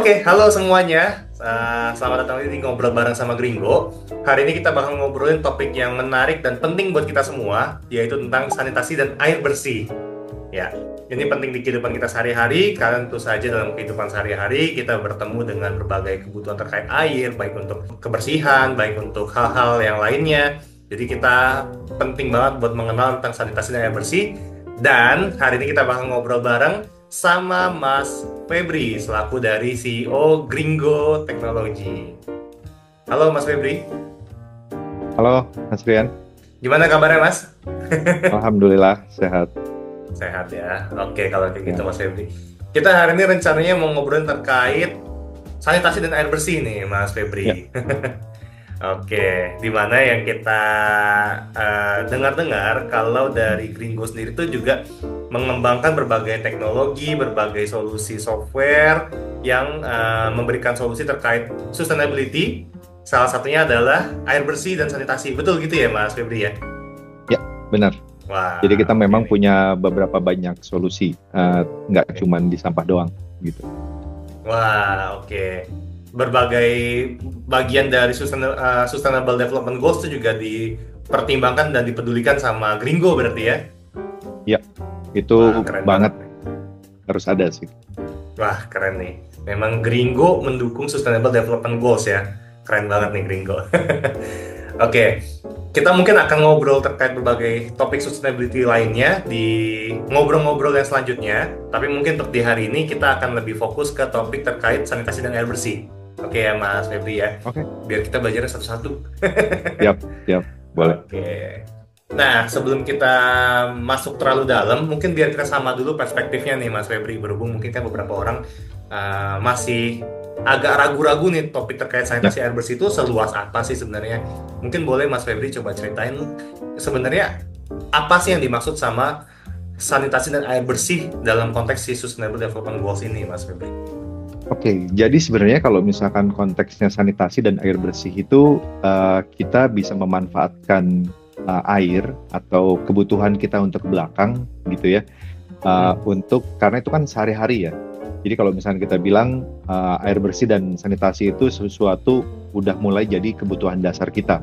Oke, halo semuanya. Selamat datang di Ngobrol Bareng sama Gringo. Hari ini kita bakal ngobrolin topik yang menarik dan penting buat kita semua, yaitu tentang sanitasi dan air bersih. Ya, ini penting di kehidupan kita sehari-hari, karena tentu saja dalam kehidupan sehari-hari kita bertemu dengan berbagai kebutuhan terkait air, baik untuk kebersihan, baik untuk hal-hal yang lainnya. Jadi kita penting banget buat mengenal tentang sanitasi dan air bersih. Dan hari ini kita bakal ngobrol bareng sama Mas Febri selaku dari CEO Gringo Technology. Halo Mas Febri, Halo, Mas Rian. gimana kabarnya Mas? Alhamdulillah sehat. Sehat ya. Oke, kalau kayak gitu Ya. Mas Febri. Kita hari ini rencananya mau ngobrolin terkait sanitasi dan air bersih nih Mas Ya. Febri. Oke, di mana yang kita dengar-dengar kalau dari Gringo sendiri itu juga mengembangkan berbagai teknologi, berbagai solusi software yang memberikan solusi terkait sustainability. Salah satunya adalah air bersih dan sanitasi. Betul gitu ya, Mas Febri ya? Ya, benar. Jadi kita Wah, oke memang nih. punya beberapa banyak solusi, nggak cuma di sampah doang, gitu. Wah, oke. Berbagai bagian dari Sustainable Development Goals itu juga dipertimbangkan dan dipedulikan sama Gringo berarti ya? Ya, itu Wah, keren banget banget nih. harus ada sih. Wah, keren nih. Memang Gringo mendukung Sustainable Development Goals ya. Keren banget nih Gringo. Oke, kita mungkin akan ngobrol terkait berbagai topik sustainability lainnya di ngobrol-ngobrol yang selanjutnya. Tapi mungkin untuk di hari ini kita akan lebih fokus ke topik terkait sanitasi dan air bersih. Oke ya Mas Febri ya, Oke, biar kita belajarnya satu-satu. siap, siap, boleh. Oke. Nah, sebelum kita masuk terlalu dalam, mungkin biar kita sama dulu perspektifnya nih Mas Febri. Berhubung mungkin kan beberapa orang masih agak ragu-ragu nih topik terkait Ya, sanitasi air bersih itu seluas apa sih sebenarnya. Mungkin boleh Mas Febri coba ceritain sebenarnya apa sih yang dimaksud sama sanitasi dan air bersih dalam konteks si Sustainable Development Goals ini, Mas Febri. oke. Jadi sebenarnya kalau misalkan konteksnya sanitasi dan air bersih itu, kita bisa memanfaatkan air atau kebutuhan kita untuk ke belakang, gitu ya. Hmm. Untuk karena itu kan sehari-hari ya. Jadi kalau misalnya kita bilang air bersih dan sanitasi itu sesuatu udah mulai jadi kebutuhan dasar kita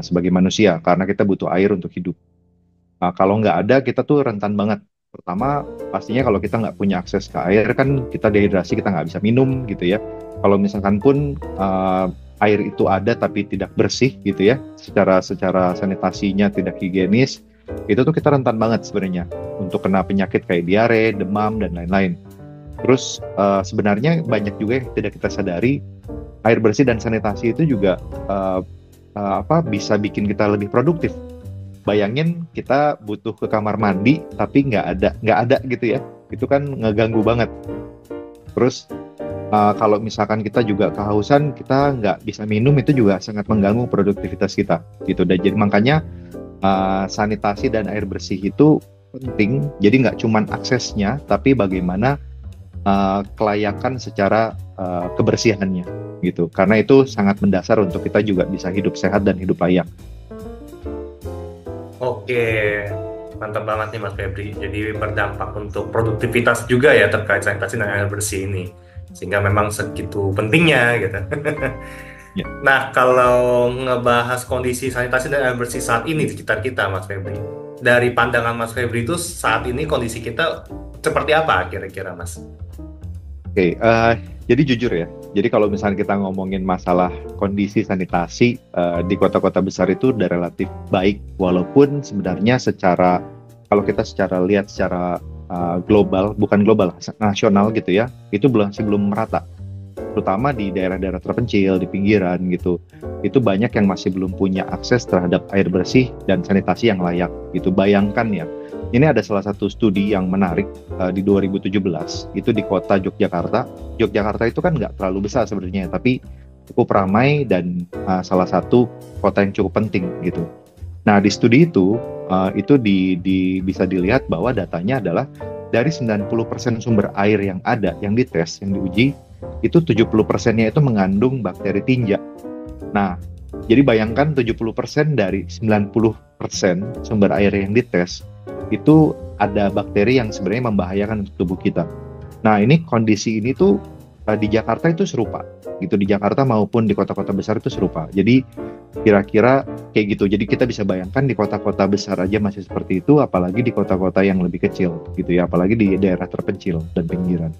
sebagai manusia karena kita butuh air untuk hidup. Kalau nggak ada kita tuh rentan banget. Pertama pastinya kalau kita nggak punya akses ke air kan kita dehidrasi, kita nggak bisa minum gitu ya. Kalau misalkan pun air itu ada tapi tidak bersih gitu ya, secara secara sanitasinya tidak higienis, itu tuh kita rentan banget sebenarnya untuk kena penyakit kayak diare, demam dan lain-lain. Terus sebenarnya banyak juga yang tidak kita sadari, air bersih dan sanitasi itu juga uh, bisa bikin kita lebih produktif. Bayangin kita butuh ke kamar mandi tapi nggak ada gitu ya, itu kan ngeganggu banget. Terus kalau misalkan kita juga kehausan, kita nggak bisa minum, itu juga sangat mengganggu produktivitas kita gitu. Dan jadi makanya sanitasi dan air bersih itu penting. Jadi nggak cuman aksesnya, tapi bagaimana kelayakan secara kebersihannya gitu. Karena itu sangat mendasar untuk kita juga bisa hidup sehat dan hidup layak. Oke, mantap banget nih Mas Febri. Jadi berdampak untuk produktivitas juga ya terkait sanitasi dan air bersih ini. Sehingga memang segitu pentingnya gitu. Ya. Nah, kalau ngebahas kondisi sanitasi dan air bersih saat ini di sekitar kita, Mas Febri. Dari pandangan Mas Febri itu saat ini kondisi kita seperti apa kira-kira, Mas? Oke, jadi jujur ya. Jadi kalau misalnya kita ngomongin masalah kondisi sanitasi di kota-kota besar itu udah relatif baik, walaupun sebenarnya secara kalau kita secara lihat secara global, bukan global, nasional gitu ya, itu masih belum merata. Terutama di daerah-daerah terpencil, di pinggiran gitu. Itu banyak yang masih belum punya akses terhadap air bersih dan sanitasi yang layak gitu. Bayangkan ya, ini ada salah satu studi yang menarik di 2017, itu di kota Yogyakarta. Yogyakarta itu kan nggak terlalu besar sebenarnya, tapi cukup ramai dan salah satu kota yang cukup penting gitu. Nah, di studi itu bisa dilihat bahwa datanya adalah dari 90% sumber air yang ada, yang dites, yang diuji, itu 70%-nya itu mengandung bakteri tinja. Nah, jadi bayangkan 70% dari 90% sumber air yang dites, itu ada bakteri yang sebenarnya membahayakan untuk tubuh kita. Nah, kondisi ini tuh di Jakarta itu serupa gitu, di Jakarta maupun di kota-kota besar itu serupa. Jadi kira-kira kayak gitu. Jadi kita bisa bayangkan di kota-kota besar aja masih seperti itu, apalagi di kota-kota yang lebih kecil gitu ya, apalagi di daerah terpencil dan pinggiran.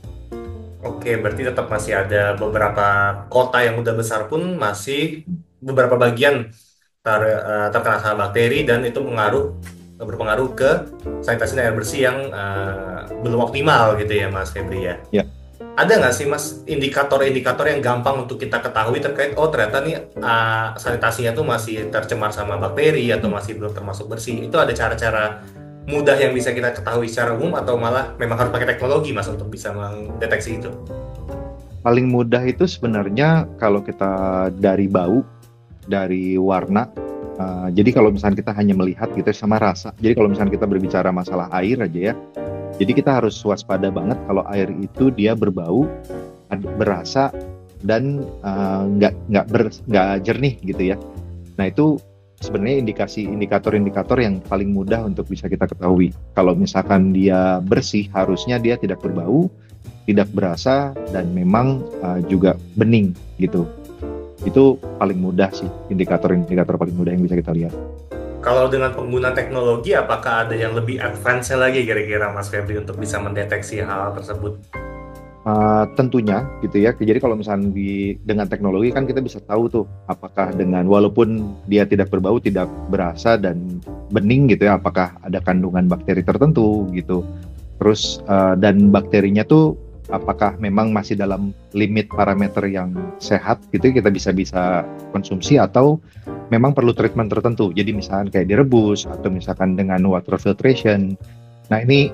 Oke, berarti tetap masih ada beberapa kota yang udah besar pun masih beberapa bagian terkena sama bakteri dan itu berpengaruh ke sanitasi dan air bersih yang belum optimal gitu ya Mas Febri ya. Ya. Ada nggak sih Mas indikator-indikator yang gampang untuk kita ketahui terkait ternyata nih sanitasinya tuh masih tercemar sama bakteri atau masih belum termasuk bersih? Itu ada cara-cara mudah yang bisa kita ketahui secara umum atau malah memang harus pakai teknologi Mas untuk bisa mendeteksi itu? Paling mudah itu sebenarnya kalau kita dari bau, dari warna. Jadi kalau misalnya kita hanya melihat gitu sama rasa. Jadi kalau misalnya kita berbicara masalah air aja ya, jadi kita harus waspada banget kalau air itu dia berbau, berasa dan nggak jernih gitu ya. Nah itu sebenarnya indikator-indikator yang paling mudah untuk bisa kita ketahui. Kalau misalkan dia bersih, harusnya dia tidak berbau, tidak berasa, dan memang juga bening gitu. Itu paling mudah sih, indikator-indikator paling mudah yang bisa kita lihat. Kalau dengan penggunaan teknologi, apakah ada yang lebih advance lagi kira-kira Mas Febri untuk bisa mendeteksi hal tersebut? Tentunya gitu ya. Jadi kalau misalnya dengan teknologi kan kita bisa tahu tuh apakah dengan walaupun dia tidak berbau, tidak berasa dan bening gitu ya, apakah ada kandungan bakteri tertentu gitu. Terus dan bakterinya tuh apakah memang masih dalam limit parameter yang sehat gitu kita bisa konsumsi atau memang perlu treatment tertentu. Jadi misalkan kayak direbus atau misalkan dengan water filtration. Nah ini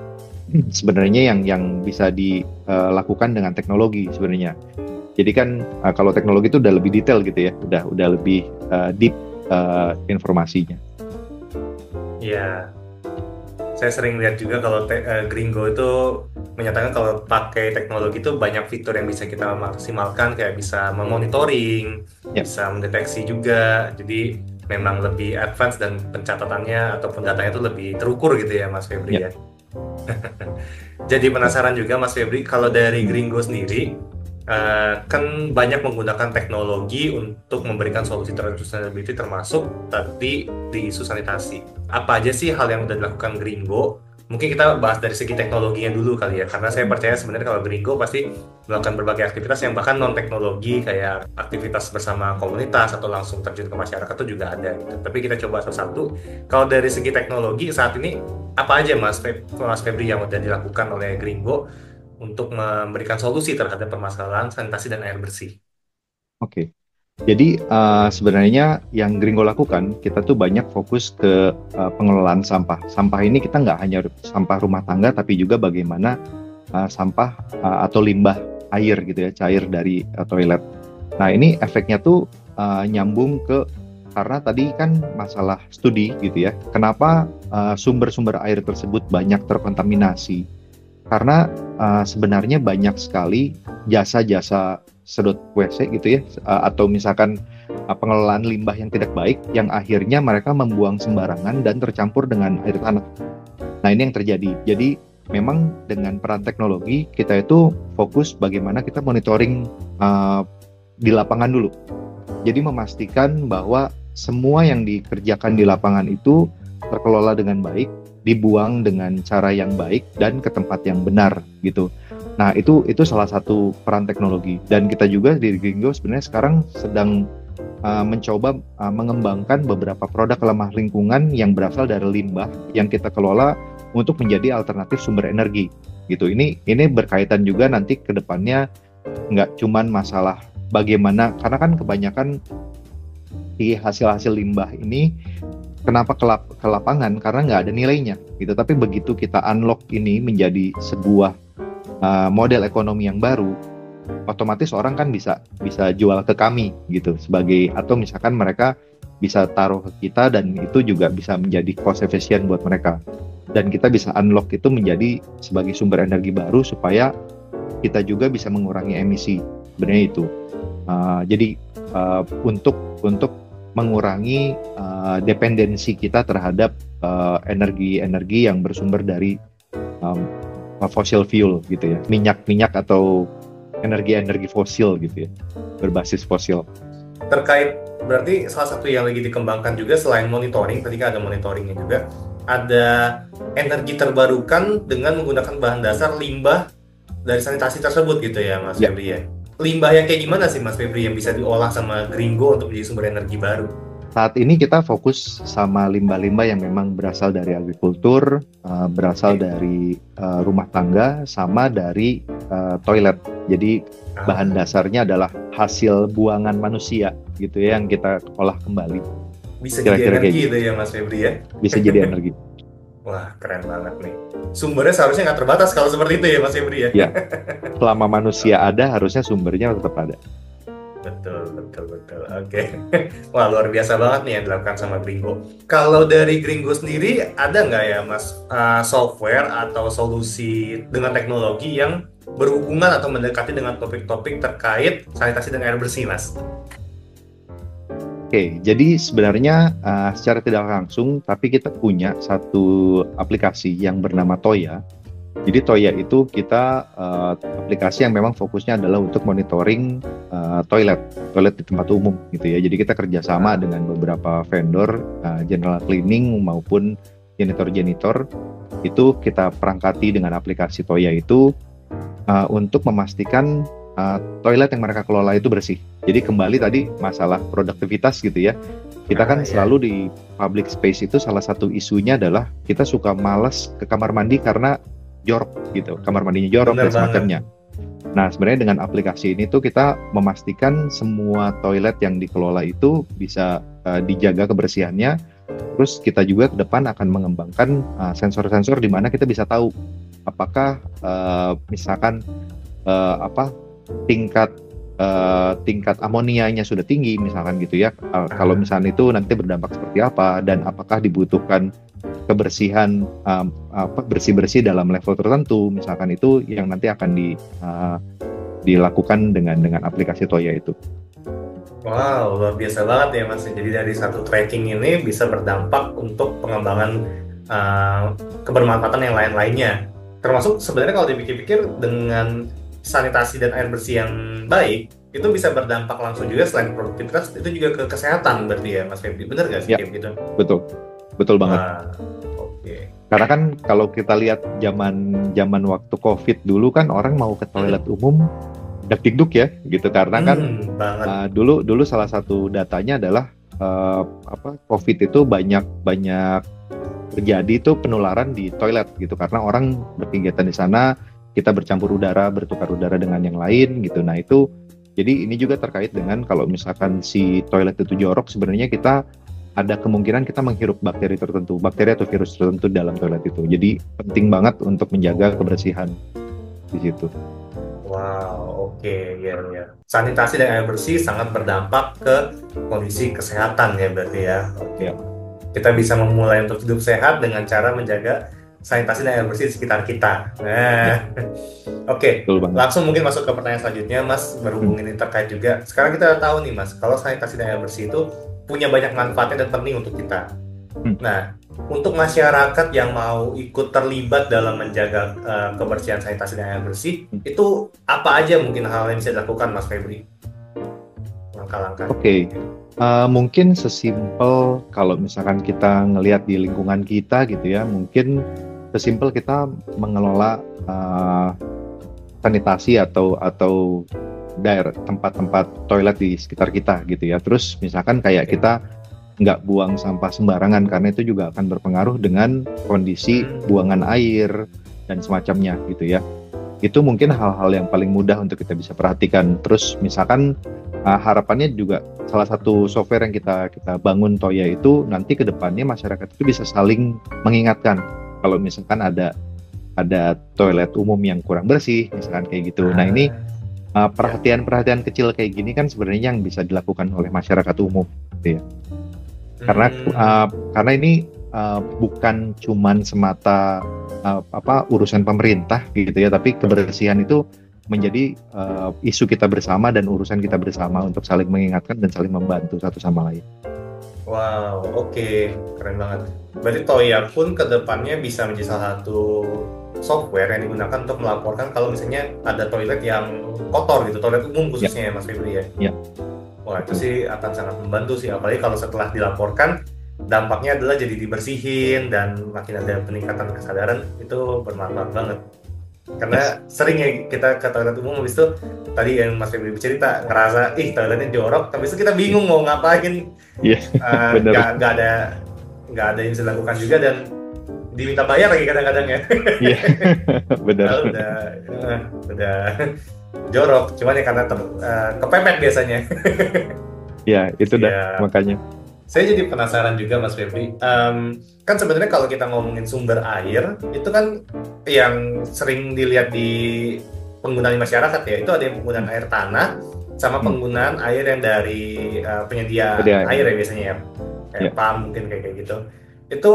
sebenarnya yang bisa dilakukan dengan teknologi sebenarnya. Jadi kan kalau teknologi itu udah lebih detail gitu ya, udah lebih deep informasinya. Ya, saya sering lihat juga kalau Gringo itu menyatakan kalau pakai teknologi itu banyak fitur yang bisa kita maksimalkan, kayak bisa memonitoring, bisa mendeteksi juga. Jadi memang lebih advance dan pencatatannya ataupun datanya itu lebih terukur gitu ya Mas Febri ya. Jadi penasaran juga Mas Febri, kalau dari Gringo sendiri kan banyak menggunakan teknologi untuk memberikan solusi terhadap sustainability termasuk tadi di isu sanitasi. Apa aja sih hal yang sudah dilakukan Gringo? Mungkin kita bahas dari segi teknologinya dulu kali ya, karena saya percaya sebenarnya kalau Gringo pasti melakukan berbagai aktivitas yang bahkan non-teknologi kayak aktivitas bersama komunitas atau langsung terjun ke masyarakat itu juga ada gitu. Tapi kita coba satu-satu. Kalau dari segi teknologi saat ini apa aja Mas Febri yang sudah dilakukan oleh Gringo untuk memberikan solusi terhadap permasalahan sanitasi dan air bersih? Oke. Jadi sebenarnya yang Gringo lakukan, kita tuh banyak fokus ke pengelolaan sampah. Sampah ini kita nggak hanya sampah rumah tangga, tapi juga bagaimana sampah atau limbah air gitu ya, cair dari toilet. Nah ini efeknya tuh nyambung karena tadi kan masalah studi gitu ya, kenapa sumber-sumber air tersebut banyak terkontaminasi. Karena sebenarnya banyak sekali jasa-jasa sedot WC gitu ya, atau misalkan pengelolaan limbah yang tidak baik yang akhirnya mereka membuang sembarangan dan tercampur dengan air tanah. Nah ini yang terjadi. Jadi memang dengan peran teknologi kita itu fokus bagaimana kita monitoring di lapangan dulu. Jadi memastikan bahwa semua yang dikerjakan di lapangan itu terkelola dengan baik, dibuang dengan cara yang baik dan ke tempat yang benar gitu. Nah itu salah satu peran teknologi, dan kita juga di Gringo sebenarnya sekarang sedang mencoba mengembangkan beberapa produk ramah lingkungan yang berasal dari limbah yang kita kelola untuk menjadi alternatif sumber energi gitu. Ini berkaitan juga nanti ke depannya, nggak cuman masalah bagaimana, karena kan kebanyakan di hasil-hasil limbah ini kenapa ke lapangan, karena nggak ada nilainya gitu. Tapi begitu kita unlock ini menjadi sebuah model ekonomi yang baru, otomatis orang kan bisa jual ke kami gitu sebagai, atau misalkan mereka bisa taruh ke kita dan itu juga bisa menjadi cost efficient buat mereka, dan kita bisa unlock itu menjadi sebagai sumber energi baru supaya kita juga bisa mengurangi emisi. Sebenarnya itu jadi untuk mengurangi dependensi kita terhadap energi yang bersumber dari fossil fuel gitu ya, minyak atau energi-energi fosil gitu ya, berbasis fosil. Terkait berarti salah satu yang lagi dikembangkan juga selain monitoring, tadi kan ada monitoringnya juga, ada energi terbarukan dengan menggunakan bahan dasar limbah dari sanitasi tersebut gitu ya Mas Ya, Febri ya. Limbah yang kayak gimana sih Mas Febri yang bisa diolah sama Gringo untuk menjadi sumber energi baru? saat ini kita fokus sama limbah-limbah yang memang berasal dari agrikultur, berasal Oke. dari rumah tangga, sama dari toilet. Jadi bahan Ah, dasarnya adalah hasil buangan manusia gitu ya, yang kita olah kembali. bisa jadi Kira-kira kayak energi gitu. itu ya Mas Febri ya. Bisa jadi energi. Wah, keren banget nih. Sumbernya seharusnya nggak terbatas kalau seperti itu ya Mas Febri ya. Ya, selama manusia ada, harusnya sumbernya tetap ada. Betul, betul, betul. Oke. Wah, luar biasa banget nih yang dilakukan sama Gringo. Kalau dari Gringo sendiri, ada nggak ya, Mas, software atau solusi dengan teknologi yang berhubungan atau mendekati dengan topik-topik terkait sanitasi dan air bersih, Mas? Oke, jadi sebenarnya secara tidak langsung, tapi kita punya satu aplikasi yang bernama Toya. Jadi Toya itu kita aplikasi yang memang fokusnya adalah untuk monitoring toilet di tempat umum gitu ya. Jadi kita kerjasama dengan beberapa vendor, general cleaning maupun janitor-janitor, itu kita perangkati dengan aplikasi Toya itu untuk memastikan toilet yang mereka kelola itu bersih. Jadi kembali tadi masalah produktivitas gitu ya. Kita kan Ya, selalu di public space itu salah satu isunya adalah kita suka malas ke kamar mandi karena jorok gitu, kamar mandinya jorok bener dan banget. semacamnya. Nah, sebenarnya dengan aplikasi ini tuh kita memastikan semua toilet yang dikelola itu bisa dijaga kebersihannya. Terus kita juga ke depan akan mengembangkan sensor-sensor di mana kita bisa tahu apakah misalkan apa tingkat tingkat amonianya sudah tinggi misalkan gitu ya. Kalau misalnya itu nanti berdampak seperti apa dan apakah dibutuhkan kebersihan bersih-bersih dalam level tertentu misalkan, itu yang nanti akan dilakukan dengan aplikasi Toya itu. Wow, luar biasa banget ya, Mas. Jadi dari satu tracking ini bisa berdampak untuk pengembangan uh, kebermanfaatan yang lain-lainnya. Termasuk sebenarnya kalau dipikir-pikir dengan sanitasi dan air bersih yang baik, itu bisa berdampak langsung juga selain produktivitas, itu juga ke kesehatan berarti ya, Mas Febri. Bener nggak sih Ya, kayak gitu? betul. Betul banget. Wah, oke. Karena kan kalau kita lihat zaman zaman waktu COVID dulu kan orang mau ke toilet umum dak-dikduk ya gitu, karena kan Banget. dulu salah satu datanya adalah COVID itu banyak terjadi itu penularan di toilet gitu, karena orang berkegiatan di sana, kita bercampur udara, bertukar udara dengan yang lain gitu. Nah itu jadi ini juga terkait dengan kalau misalkan si toilet itu jorok, sebenarnya kita ada kemungkinan kita menghirup bakteri tertentu, bakteri atau virus tertentu dalam toilet itu. Jadi penting banget untuk menjaga kebersihan di situ. Wow, oke, ya, ya. Sanitasi dan air bersih sangat berdampak ke kondisi kesehatan ya berarti ya. Oke. Ya, Kita bisa memulai untuk hidup sehat dengan cara menjaga sanitasi dan air bersih di sekitar kita. ya, Nah, oke. betul banget. Langsung mungkin masuk ke pertanyaan selanjutnya, Mas. Berhubung ini terkait juga. Sekarang kita tahu nih, Mas, kalau sanitasi dan air bersih itu punya banyak manfaatnya dan penting untuk kita. Hmm. Nah, untuk masyarakat yang mau ikut terlibat dalam menjaga kebersihan sanitasi dan air bersih, itu apa aja mungkin hal yang bisa dilakukan, Mas Febri? Langkah-langkah. Oke. Mungkin sesimpel kalau misalkan kita ngelihat di lingkungan kita gitu ya, mungkin sesimpel kita mengelola sanitasi atau daerah tempat-tempat toilet di sekitar kita gitu ya. Terus misalkan kayak kita nggak buang sampah sembarangan, karena itu juga akan berpengaruh dengan kondisi buangan air dan semacamnya gitu ya. Itu mungkin hal-hal yang paling mudah untuk kita bisa perhatikan. Terus misalkan harapannya juga salah satu software yang kita bangun Toya itu nanti ke depannya masyarakat itu bisa saling mengingatkan kalau misalkan ada toilet umum yang kurang bersih misalkan kayak gitu. Nah ini perhatian-perhatian kecil kayak gini kan sebenarnya yang bisa dilakukan oleh masyarakat umum gitu ya. Karena ini bukan cuman semata urusan pemerintah gitu ya, tapi kebersihan itu menjadi isu kita bersama dan urusan kita bersama untuk saling mengingatkan dan saling membantu satu sama lain. Wow, oke. Keren banget. Berarti Toya pun ke depannya bisa menjadi salah satu software yang digunakan untuk melaporkan kalau misalnya ada toilet yang kotor gitu, toilet umum Ya, khususnya ya Mas Febri ya. ya, Wah itu betul. sih akan sangat membantu sih, apalagi kalau setelah dilaporkan dampaknya adalah jadi dibersihin dan makin ada peningkatan kesadaran, itu bermanfaat banget. Yes. Karena sering ya kita ke toilet umum habis itu tadi yang Mas Febri cerita ngerasa ih toiletnya jorok, tapi itu kita Iya, bingung mau ngapain, iya, benar. nggak ada yang bisa dilakukan juga dan diminta bayar lagi kadang-kadang ya. Iya, benar. Padahal udah jorok, cuman ya karena kepepet biasanya. Ya, itu dah Ya, makanya. saya jadi penasaran juga Mas Febri. Kan sebenarnya kalau kita ngomongin sumber air, itu kan yang sering dilihat di penggunaan masyarakat ya, itu ada yang penggunaan air tanah sama Hmm. penggunaan air yang dari penyedia Jadi air ya biasanya ya, kayak ya. PAM mungkin kayak gitu. Itu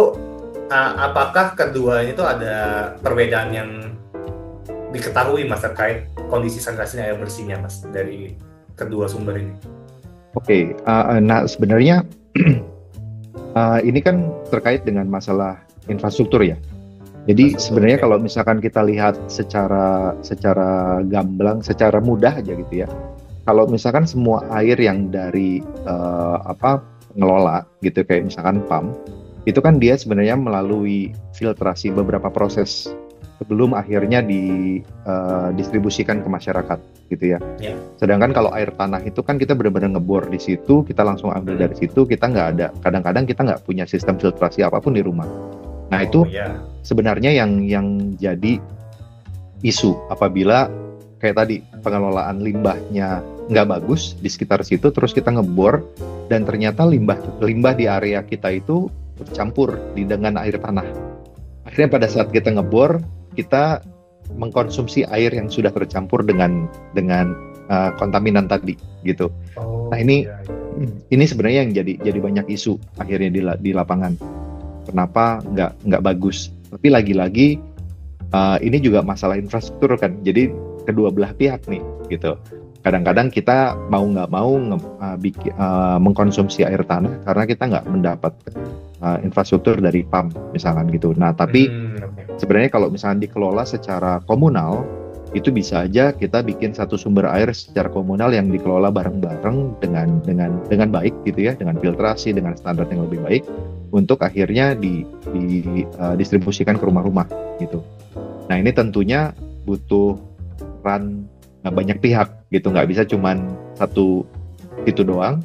apakah keduanya itu ada perbedaan yang diketahui Mas terkait kondisi sanitasi air bersihnya Mas dari kedua sumber ini? Oke, nah sebenarnya ini kan terkait dengan masalah infrastruktur ya. Jadi Infrastruktur, sebenarnya oke. kalau misalkan kita lihat secara gamblang, secara mudah aja gitu ya. Kalau misalkan semua air yang dari ngelola gitu kayak misalkan PAM, itu kan dia sebenarnya melalui filtrasi beberapa proses sebelum akhirnya didistribusikan ke masyarakat gitu ya. Ya. Sedangkan kalau air tanah itu kan kita benar-benar ngebor di situ, kita langsung ambil dari situ, kita nggak ada, kadang-kadang kita nggak punya sistem filtrasi apapun di rumah. Nah Oh itu ya. sebenarnya yang jadi isu apabila kayak tadi pengelolaan limbahnya nggak bagus di sekitar situ, terus kita ngebor dan ternyata limbah di area kita itu bercampur dengan air tanah. Akhirnya pada saat kita ngebor, kita mengkonsumsi air yang sudah tercampur dengan kontaminan tadi gitu. Oh Nah ini iya. ini sebenarnya yang jadi banyak isu akhirnya di lapangan. Kenapa nggak bagus? Tapi lagi-lagi ini juga masalah infrastruktur kan. Jadi kedua belah pihak nih gitu. Kadang-kadang kita mau nggak mau mengkonsumsi air tanah karena kita nggak mendapat infrastruktur dari PAM misalkan gitu. Nah tapi Oke. sebenarnya kalau misalnya dikelola secara komunal, itu bisa aja kita bikin satu sumber air secara komunal yang dikelola bareng-bareng dengan baik gitu ya, dengan filtrasi, dengan standar yang lebih baik, untuk akhirnya didistribusikan ke rumah-rumah gitu. Nah ini tentunya butuh peran banyak pihak gitu, nggak bisa cuman satu itu doang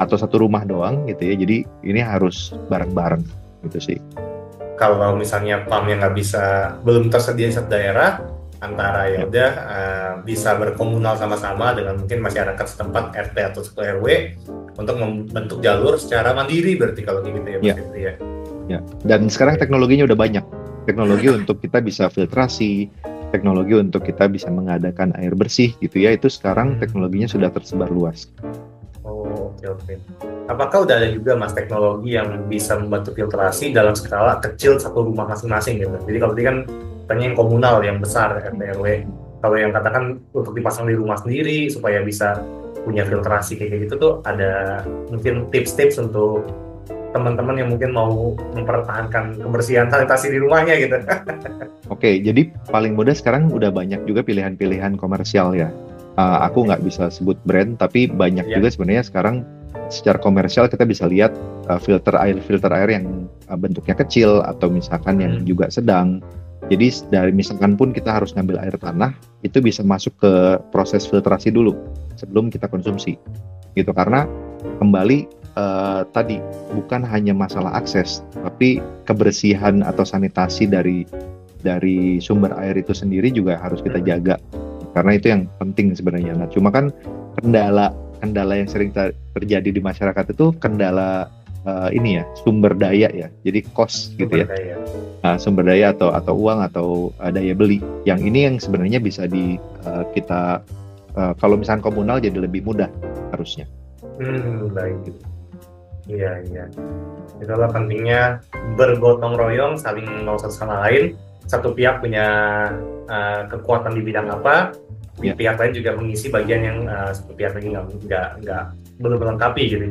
atau satu rumah doang gitu ya. Jadi ini harus bareng-bareng gitu sih. Kalau misalnya PAM yang belum tersedia di satu daerah, antara ya Ya. udah bisa berkomunal sama-sama dengan mungkin masyarakat setempat RT atau satu RW untuk membentuk jalur secara mandiri berarti kalau gitu ya Mas Ya. Fitri ya. Ya, dan sekarang teknologinya udah banyak. Teknologi untuk kita bisa filtrasi, teknologi untuk kita bisa mengadakan air bersih gitu ya. Itu sekarang teknologinya sudah tersebar luas. Oh, oke. Apakah udah ada juga Mas teknologi yang bisa membantu filtrasi dalam skala kecil satu rumah masing-masing gitu? Jadi kalau tadi kan tanya yang komunal, yang besar, RT RW. Kalau yang katakan untuk dipasang di rumah sendiri supaya bisa punya filtrasi kayak gitu tuh ada mungkin tips-tips untuk teman-teman yang mungkin mau mempertahankan kebersihan sanitasi di rumahnya gitu. Oke, jadi paling mudah sekarang udah banyak juga pilihan-pilihan komersial ya. Aku nggak bisa sebut brand, tapi banyak Ya. juga sebenarnya sekarang secara komersial kita bisa lihat filter air yang bentuknya kecil atau misalkan yang juga sedang. Jadi dari misalkan pun kita harus ngambil air tanah, itu bisa masuk ke proses filtrasi dulu sebelum kita konsumsi. Gitu, karena kembali tadi bukan hanya masalah akses, tapi kebersihan atau sanitasi dari sumber air itu sendiri juga harus kita jaga. Karena itu yang penting sebenarnya. Nah, cuma kan kendala yang sering terjadi di masyarakat itu kendala ini ya, sumber daya ya. Jadi cost gitu ya. Sumber daya atau uang atau daya beli. Yang ini yang sebenarnya bisa kita kalau misalnya komunal jadi lebih mudah harusnya. Baik. Iya. Itulah pentingnya bergotong royong, saling menolong satu sama lain. Satu pihak punya kekuatan di bidang apa, pihak lain juga mengisi bagian yang satu pihak lagi nggak belum melengkapi gitu,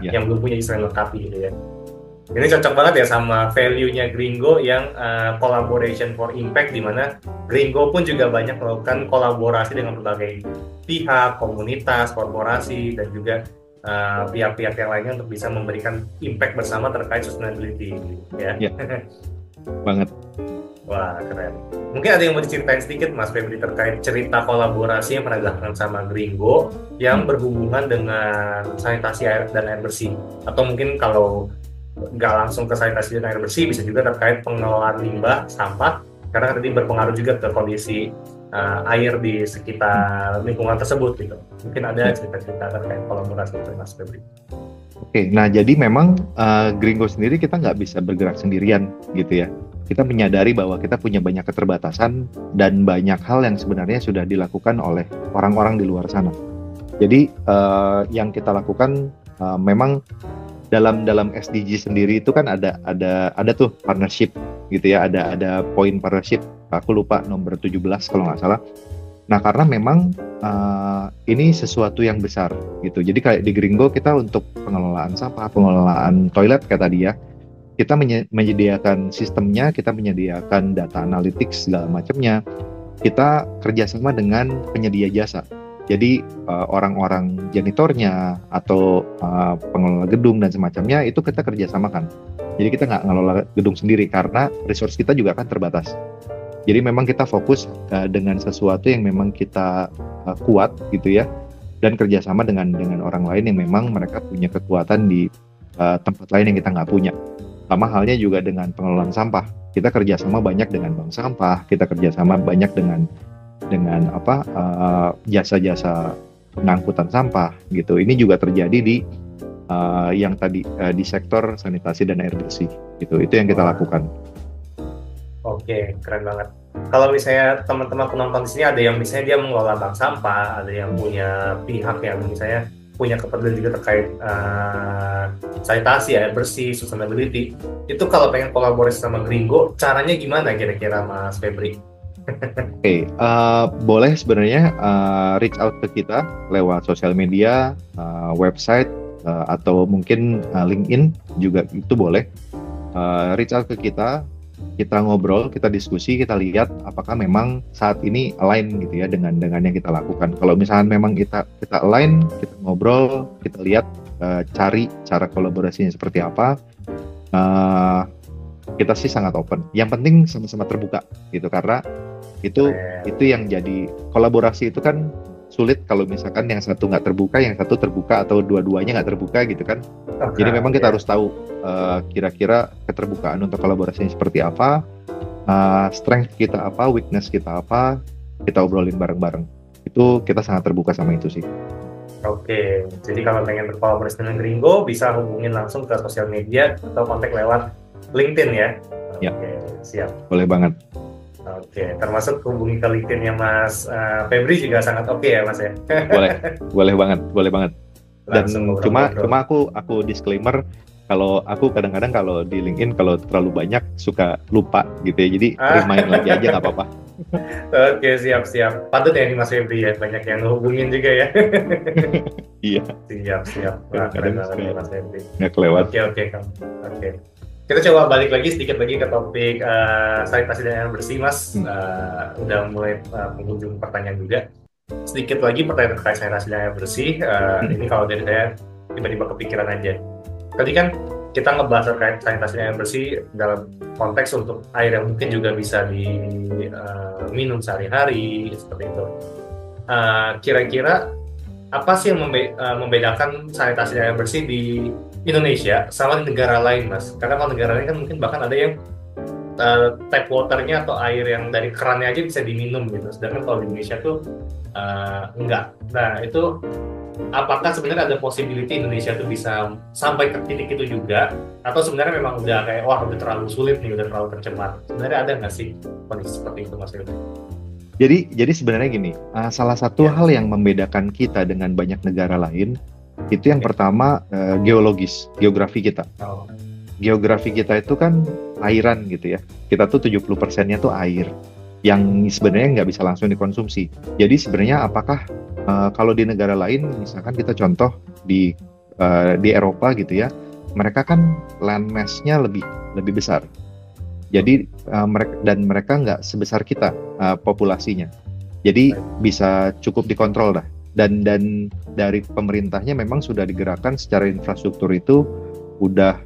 yang belum punya istilah lengkapi gitu ya. Ini cocok banget ya sama value-nya Gringo yang collaboration for impact, di mana Gringo pun juga banyak melakukan kolaborasi dengan berbagai pihak, komunitas, korporasi, dan juga pihak-pihak yang lainnya untuk bisa memberikan impact bersama terkait sustainability, ya. Ya, banget. Wah, keren. Mungkin ada yang mau diceritain sedikit, Mas Febri, terkait cerita kolaborasi yang pernah dilakukan sama Gringo yang berhubungan dengan sanitasi air dan air bersih. Atau mungkin kalau nggak langsung ke sanitasi dan air bersih, bisa juga terkait pengelolaan limbah, sampah, karena tadi berpengaruh juga ke kondisi air di sekitar lingkungan tersebut gitu. Mungkin ada cerita-cerita terkait kolaborasi itu, Mas Febri. Oke, nah jadi memang Gringo sendiri kita nggak bisa bergerak sendirian gitu ya. Kita menyadari bahwa kita punya banyak keterbatasan dan banyak hal yang sebenarnya sudah dilakukan oleh orang-orang di luar sana. Jadi yang kita lakukan memang dalam SDG sendiri itu kan ada tuh partnership gitu ya, ada poin partnership. Aku lupa nomor 17 kalau nggak salah. Nah, karena memang ini sesuatu yang besar gitu. Jadi kayak di Gringo kita untuk pengelolaan sampah, pengelolaan toilet kayak tadi ya, kita menyediakan sistemnya, kita menyediakan data analytics segala macamnya. Kita kerjasama dengan penyedia jasa. Jadi orang-orang janitornya atau pengelola gedung dan semacamnya itu kita kerjasamakan. Jadi kita nggak ngelola gedung sendiri karena resource kita juga kan terbatas. Jadi memang kita fokus dengan sesuatu yang memang kita kuat gitu ya, dan kerjasama dengan orang lain yang memang mereka punya kekuatan di tempat lain yang kita nggak punya. Sama halnya juga dengan pengelolaan sampah. Kita kerjasama banyak dengan bank sampah, kita kerjasama banyak dengan jasa-jasa pengangkutan sampah gitu. Ini juga terjadi di yang tadi di sektor sanitasi dan air bersih gitu. Itu yang kita lakukan. Oke, keren banget. Kalau misalnya teman-teman penonton di sini ada yang misalnya dia mengelola bank sampah, ada yang punya pihak yang misalnya punya kepedulian juga terkait sanitasi, air bersih, sustainability, itu kalau pengen kolaborasi sama Gringo, caranya gimana kira-kira, Mas Febri? Oke, boleh sebenarnya reach out ke kita lewat sosial media, website, atau mungkin LinkedIn juga itu boleh. Reach out ke kita ngobrol, kita diskusi, kita lihat apakah memang saat ini align gitu ya dengan yang kita lakukan. Kalau misalnya memang kita align, kita ngobrol, kita lihat cari cara kolaborasinya seperti apa. Kita sih sangat open. Yang penting sama-sama terbuka gitu, karena itu yang jadi kolaborasi itu kan sulit kalau misalkan yang satu nggak terbuka, yang satu terbuka, atau dua-duanya nggak terbuka gitu kan. Jadi memang kita harus tahu kira-kira keterbukaan untuk kolaborasinya seperti apa, strength kita apa, weakness kita apa, kita obrolin bareng-bareng. Itu kita sangat terbuka sama itu sih. Oke, jadi kalau pengen berkolaborasi dengan Gringo bisa hubungin langsung ke sosial media atau kontak lewat LinkedIn ya. Ya. Oke, siap. Boleh banget. Oke, termasuk hubungi ke LinkedIn-nya Mas Febri juga sangat oke ya, Mas ya. boleh banget. Dan cuma aku disclaimer, kalau aku kadang-kadang kalau di LinkedIn kalau terlalu banyak suka lupa gitu ya, jadi remind lagi aja nggak apa-apa. Oke, siap. Patut ya nih Mas Febri ya, banyak yang ngehubungin juga ya. Iya. Siap. Wah, keren banget nih Mas Febri. Nggak kelewat. Oke. Kita coba balik lagi sedikit lagi ke topik sanitasi dan air bersih, Mas. Udah mulai penghujung pertanyaan juga. Sedikit lagi pertanyaan terkait sanitasi dan air bersih. Ini kalau dari saya tiba-tiba kepikiran aja. Tadi kan kita ngebahas terkait sanitasi dan air bersih dalam konteks untuk air yang mungkin juga bisa diminum sehari-hari seperti itu. Kira-kira apa sih yang membedakan sanitasi dan air bersih di Indonesia sama di negara lain, Mas? Karena kalau negara lain kan mungkin bahkan ada yang tap waternya atau air yang dari kerannya aja bisa diminum gitu. Sedangkan kalau di Indonesia tuh enggak. Nah, itu apakah sebenarnya ada possibility Indonesia tuh bisa sampai ke titik itu juga? Atau sebenarnya memang udah kayak, wah udah terlalu sulit nih, udah terlalu tercemar? Sebenarnya ada nggak sih kondisi seperti itu, Mas? Jadi sebenarnya gini, salah satu hal yang membedakan kita dengan banyak negara lain, itu yang pertama geografi kita. Geografi kita itu kan airan gitu ya. Kita tuh 70%-nya tuh air yang sebenarnya nggak bisa langsung dikonsumsi. Jadi sebenarnya apakah kalau di negara lain, misalkan kita contoh di Eropa gitu ya, mereka kan land mass-nya lebih besar. Jadi mereka nggak sebesar kita populasinya. Jadi bisa cukup dikontrol dah. Dan dari pemerintahnya memang sudah digerakkan secara infrastruktur itu udah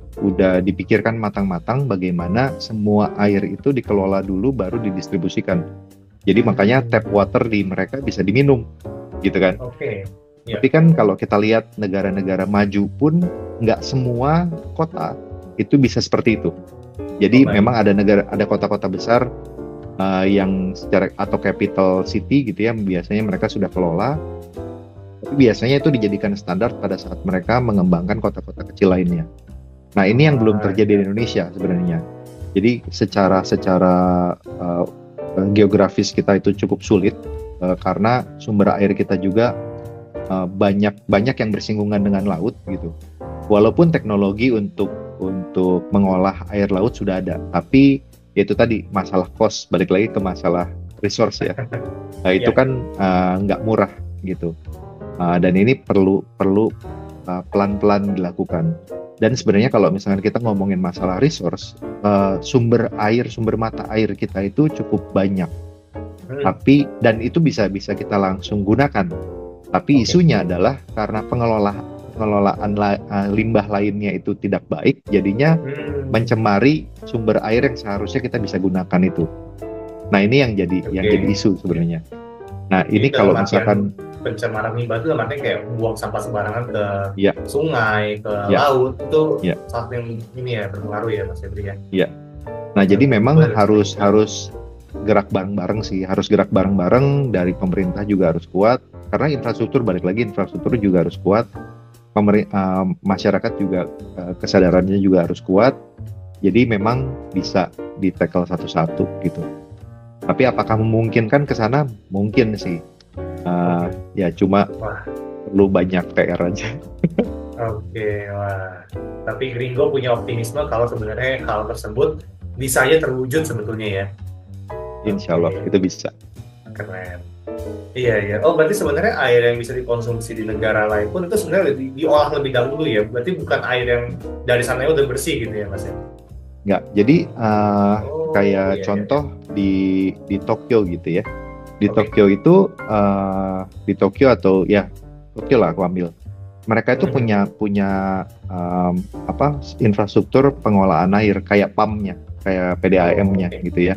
dipikirkan matang-matang bagaimana semua air itu dikelola dulu baru didistribusikan. Jadi makanya tap water di mereka bisa diminum, gitu kan? Oke. Tapi kan kalau kita lihat negara-negara maju pun nggak semua kota itu bisa seperti itu. Jadi memang ada kota-kota besar yang secara atau capital city gitu ya, biasanya mereka sudah kelola. Tapi biasanya itu dijadikan standar pada saat mereka mengembangkan kota-kota kecil lainnya. Nah ini yang belum terjadi di Indonesia sebenarnya. Jadi secara geografis kita itu cukup sulit karena sumber air kita juga banyak yang bersinggungan dengan laut gitu. Walaupun teknologi untuk mengolah air laut sudah ada, tapi itu tadi masalah cost, balik lagi ke masalah resource ya. Nah, itu kan nggak murah gitu. Dan ini perlu pelan-pelan dilakukan. Dan sebenarnya kalau misalnya kita ngomongin masalah resource, sumber mata air kita itu cukup banyak. Tapi dan itu bisa kita langsung gunakan. Tapi isunya adalah karena pengelolaan limbah lainnya itu tidak baik, jadinya mencemari sumber air yang seharusnya kita bisa gunakan itu. Nah ini yang jadi isu sebenarnya. Nah ini kalau misalkan pencemaran limbah itu artinya kayak buang sampah sembarangan ke sungai, ke laut, itu saat yang ini ya berpengaruh ya Mas Febri ya. Iya. Nah jadi memang harus gerak bareng-bareng sih, harus gerak bareng-bareng, dari pemerintah juga harus kuat, karena infrastruktur juga harus kuat, masyarakat juga kesadarannya juga harus kuat, jadi memang bisa di-tackle satu-satu gitu. Tapi apakah memungkinkan ke sana? Mungkin sih. Ya cuma perlu banyak PR aja. Oke, wah. Tapi Gringo punya optimisme kalau sebenarnya hal tersebut bisa aja terwujud sebetulnya ya. Insya Allah itu bisa. Keren. Iya. Oh berarti sebenarnya air yang bisa dikonsumsi di negara lain pun itu sebenarnya diolah lebih dahulu ya. Berarti bukan air yang dari sana udah bersih gitu ya Mas ya? Enggak. Jadi contoh di Tokyo gitu ya. Di Tokyo itu di Tokyo atau ya Tokyo lah aku ambil. Mereka itu punya infrastruktur pengolahan air kayak PAM-nya, kayak PDAM-nya gitu ya.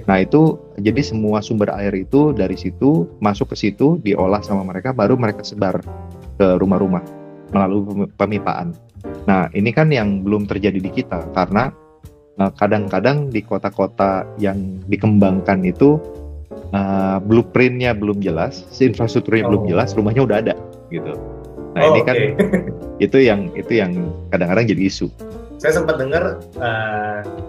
Nah itu jadi semua sumber air itu dari situ masuk ke situ, diolah sama mereka, baru mereka sebar ke rumah-rumah melalui pemipaan. Nah ini kan yang belum terjadi di kita karena kadang-kadang di kota-kota yang dikembangkan itu blueprintnya belum jelas, infrastrukturnya belum jelas, rumahnya udah ada gitu. Nah ini kan itu yang kadang-kadang jadi isu. Saya sempat dengar,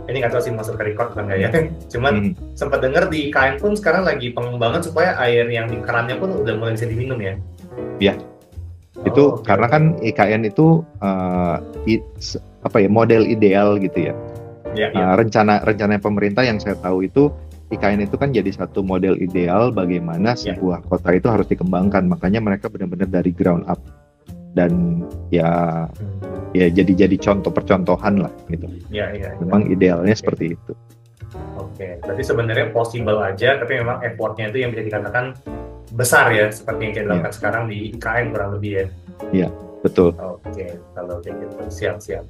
ini nggak tahu sih masuk ke record kan nggak ya, cuman sempat dengar di IKN pun sekarang lagi pengembangan supaya air yang di kerannya pun udah mulai bisa diminum ya. Iya. Itu karena kan IKN itu model ideal gitu ya. Rencana pemerintah yang saya tahu itu IKN itu kan jadi satu model ideal bagaimana sebuah kota itu harus dikembangkan. Makanya mereka benar-benar dari ground up dan ya jadi contoh percontohan lah gitu. Memang idealnya seperti itu. Oke, berarti sebenarnya possible aja, tapi memang effortnya itu yang bisa dikatakan besar ya, seperti yang kita lakukan sekarang di IKN kurang lebih ya. Iya, betul. Oke, kalau kayak gitu siap.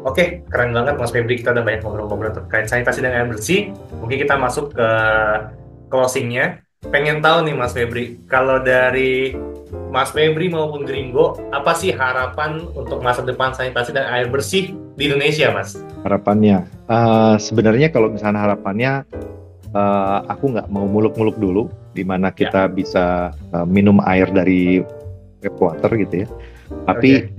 Oke, keren banget Mas Febri, kita udah banyak ngobrol-ngobrol terkait sanitasi dan air bersih. Mungkin kita masuk ke closingnya. Pengen tahu nih Mas Febri, kalau dari Mas Febri maupun Gringo, apa sih harapan untuk masa depan sanitasi dan air bersih di Indonesia, Mas? Harapannya, sebenarnya kalau misalnya harapannya, aku nggak mau muluk-muluk dulu, di mana kita bisa minum air dari tap water gitu ya. Tapi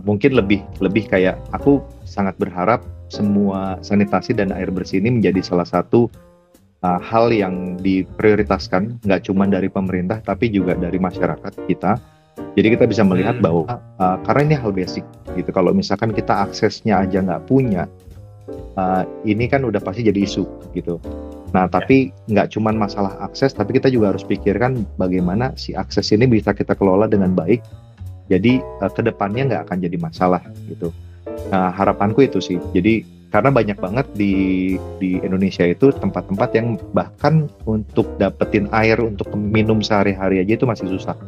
mungkin lebih kayak aku sangat berharap semua sanitasi dan air bersih ini menjadi salah satu hal yang diprioritaskan, nggak cuma dari pemerintah tapi juga dari masyarakat kita. Jadi kita bisa melihat bahwa karena ini hal basic gitu, kalau misalkan kita aksesnya aja nggak punya, ini kan udah pasti jadi isu gitu. Nah tapi nggak cuma masalah akses, tapi kita juga harus pikirkan bagaimana si akses ini bisa kita kelola dengan baik. Jadi kedepannya nggak akan jadi masalah gitu. Nah, harapanku itu sih. Jadi karena banyak banget di Indonesia itu tempat-tempat yang bahkan untuk dapetin air untuk minum sehari-hari aja itu masih susah.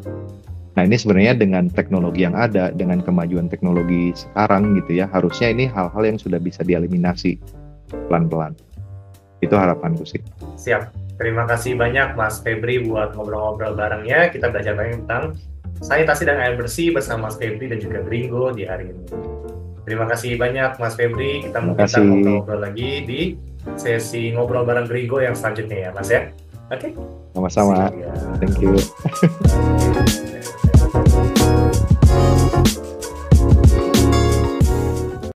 Nah, ini sebenarnya dengan teknologi yang ada, dengan kemajuan teknologi sekarang gitu ya, harusnya ini hal-hal yang sudah bisa dieliminasi pelan-pelan. Itu harapanku sih. Siap. Terima kasih banyak Mas Febri buat ngobrol-ngobrol barengnya. Kita belajar banyak tentang sanitasi dan air bersih bersama Mas Febri dan juga Gringo di hari ini. Terima kasih banyak Mas Febri. Kita mungkin ngobrol-ngobrol lagi di sesi ngobrol bareng Gringo yang selanjutnya ya Mas ya. Oke? Sama-sama. Thank you.